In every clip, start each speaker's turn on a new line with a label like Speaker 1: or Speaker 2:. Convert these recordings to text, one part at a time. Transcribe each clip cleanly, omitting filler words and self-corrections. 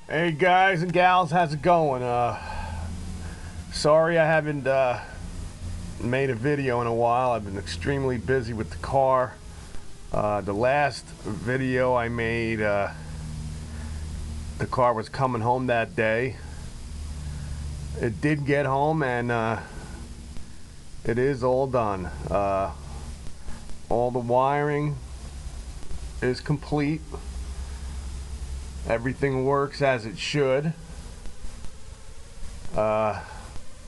Speaker 1: Hey guys and gals, how's it going? Sorry I haven't made a video in a while. I've been extremely busy with the car. The last video I made, the car was coming home that day. It did get home and it is all done. All the wiring is complete. Everything works as it should. I'm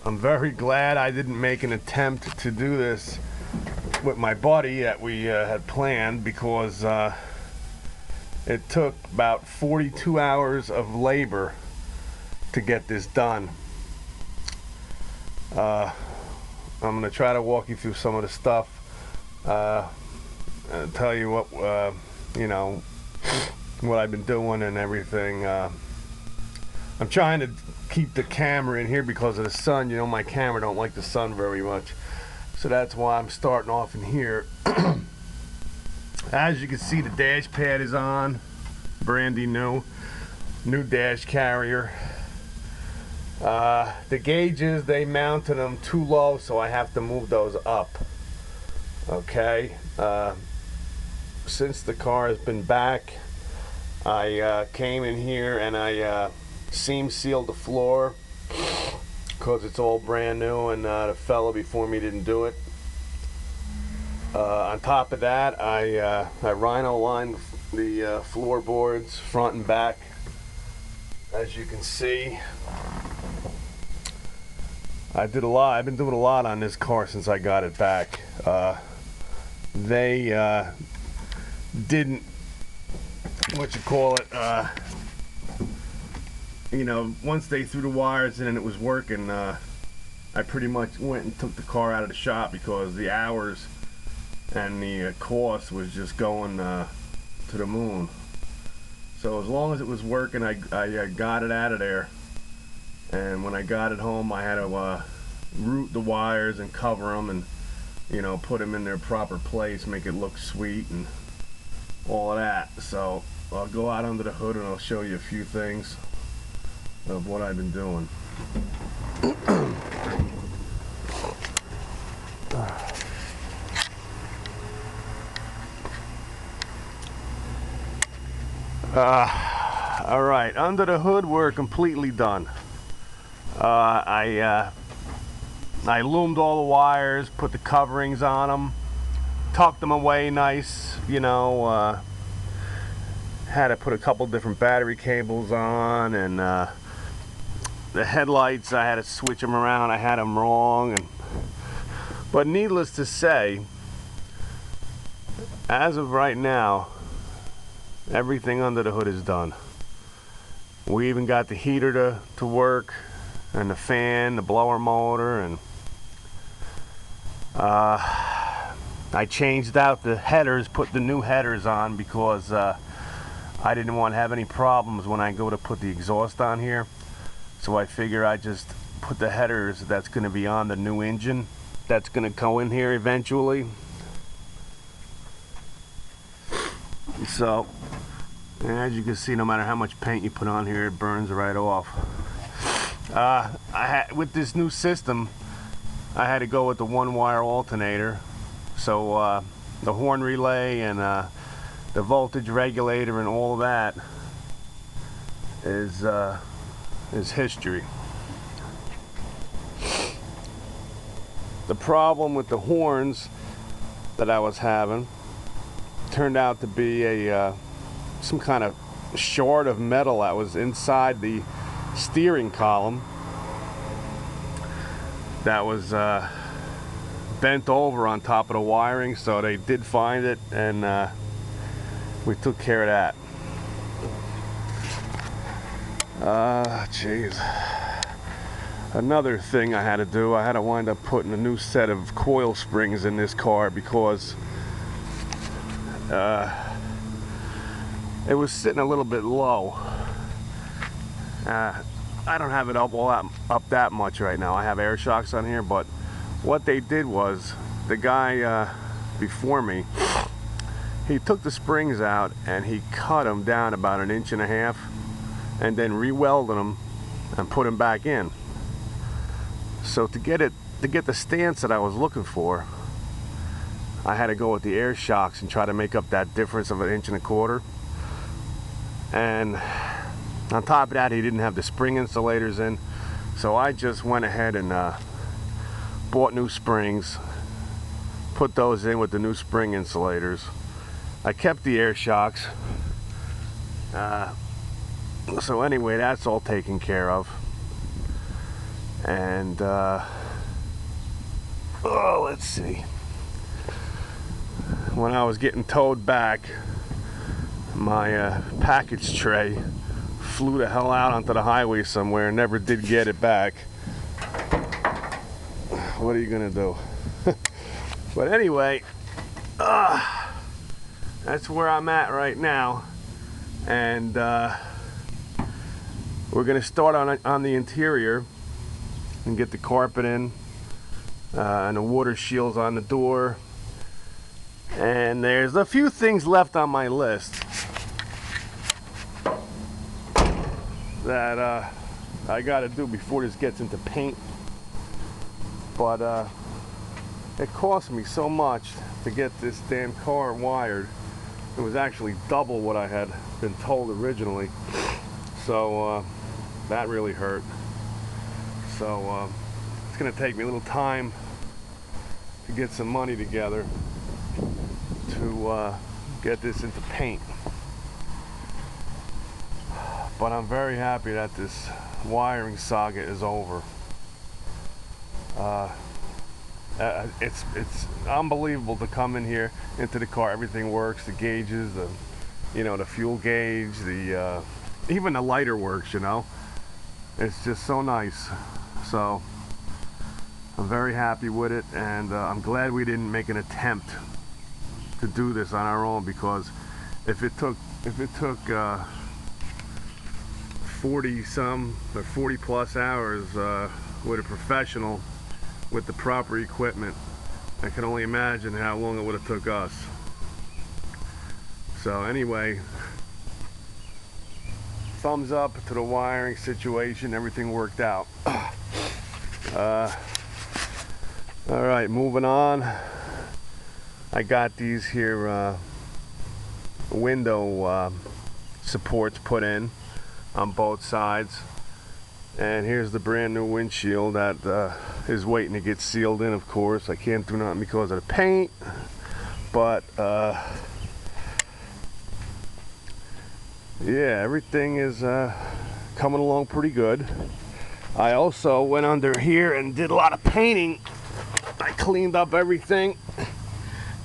Speaker 1: very glad I didn't make an attempt to do this with my buddy that we had planned, because it took about 42 hours of labor to get this done. I'm going to try to walk you through some of the stuff, and tell you what, what I've been doing and everything. I'm trying to keep the camera in here because of the sun. You know, my camera don't like the sun very much, so that's why I'm starting off in here. As you can see, the dash pad is on, brandy new dash carrier. The gauges, they mounted them too low, so I have to move those up. Okay, since the car has been back, I came in here and I seam sealed the floor because it's all brand new, and the fella before me didn't do it. On top of that, I rhino lined the floorboards front and back, as you can see. I've been doing a lot on this car since I got it back. They didn't, once they threw the wires in and it was working, I pretty much went and took the car out of the shop because the hours and the cost was just going to the moon. So as long as it was working, I got it out of there. And when I got it home, I had to route the wires and cover them and, put them in their proper place, make it look sweet and all of that. So I'll go out under the hood and I'll show you a few things of what I've been doing. All right, under the hood we're completely done. I loomed all the wires, put the coverings on them, tucked them away nice, had to put a couple different battery cables on, and the headlights, I had to switch them around. I had them wrong, but needless to say, as of right now, everything under the hood is done. We even got the heater to work, and the fan, the blower motor, and I changed out the headers, put the new headers on because I didn't want to have any problems when I go to put the exhaust on here. So I figure I just put the headers that's going to be on the new engine that's going to go in here eventually. So as you can see, no matter how much paint you put on here, it burns right off. With this new system, I had to go with the one-wire alternator, so the horn relay and the voltage regulator and all of that is history. The problem with the horns that I was having turned out to be some kind of short of metal that was inside the steering column that was bent over on top of the wiring. So they did find it, and we took care of that. Jeez. Another thing I had to do, I had to wind up putting a new set of coil springs in this car because it was sitting a little bit low. I don't have it up that much right now. I have air shocks on here, but what they did was, the guy before me, he took the springs out and he cut them down about 1.5 inches, and then re-welding them and put them back in. So to get the stance that I was looking for, I had to go with the air shocks and try to make up that difference of 1.25 inches. And on top of that, he didn't have the spring insulators in, so I just went ahead and bought new springs, put those in with the new spring insulators. I kept the air shocks. So anyway, that's all taken care of. And oh, let's see. When I was getting towed back, my package tray flew the hell out onto the highway somewhere and never did get it back. What are you gonna do? But anyway, that's where I'm at right now, and we're gonna start on the interior and get the carpet in, and the water shields on the door. And there's a few things left on my list that I gotta do before this gets into paint. But it cost me so much to get this damn car wired. It was actually double what I had been told originally. So that really hurt. So it's gonna take me a little time to get some money together to get this into paint. But I'm very happy that this wiring saga is over. It's unbelievable to come in here into the car. Everything works. The gauges, the fuel gauge, the even the lighter works. It's just so nice. So I'm very happy with it, and I'm glad we didn't make an attempt to do this on our own, because if it took 40 plus hours with a professional with the proper equipment, I can only imagine how long it would have took us. So anyway, thumbs up to the wiring situation. Everything worked out. All right, moving on. I got these here window supports put in on both sides, and here's the brand new windshield that is waiting to get sealed in. Of course, I can't do nothing because of the paint, but yeah, everything is coming along pretty good. I also went under here and did a lot of painting. I cleaned up everything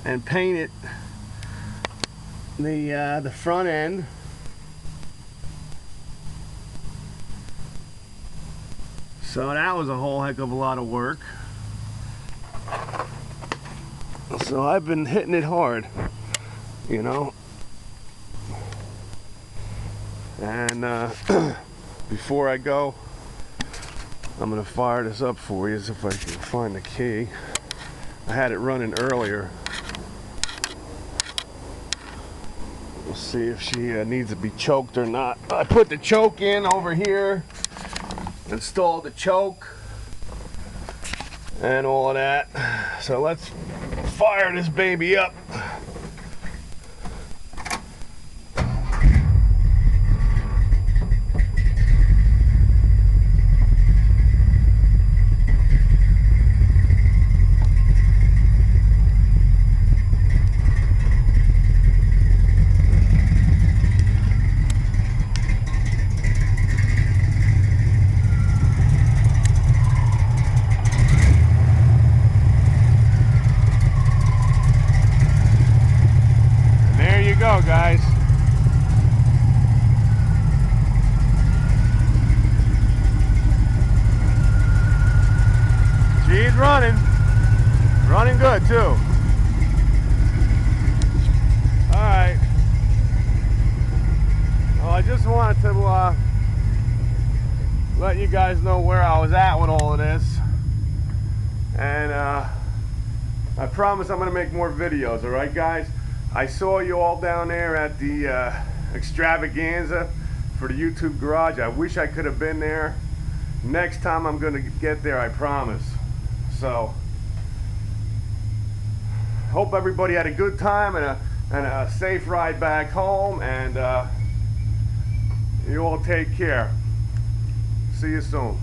Speaker 1: and painted the front end. So that was a whole heck of a lot of work. So I've been hitting it hard, And before I go, I'm gonna fire this up for you, if I can find the key. I had it running earlier. We'll see if she needs to be choked or not. I put the choke in over here, installed the choke and all of that. So let's fire this baby up. Go, guys. She's running good too. All right. Well, I just wanted to let you guys know where I was at with all of this, and I promise I'm gonna make more videos. All right, guys. I saw you all down there at the extravaganza for the YouTube garage. I wish I could have been there. Next time I'm gonna get there, I promise. So, hope everybody had a good time and a safe ride back home, and you all take care. See you soon.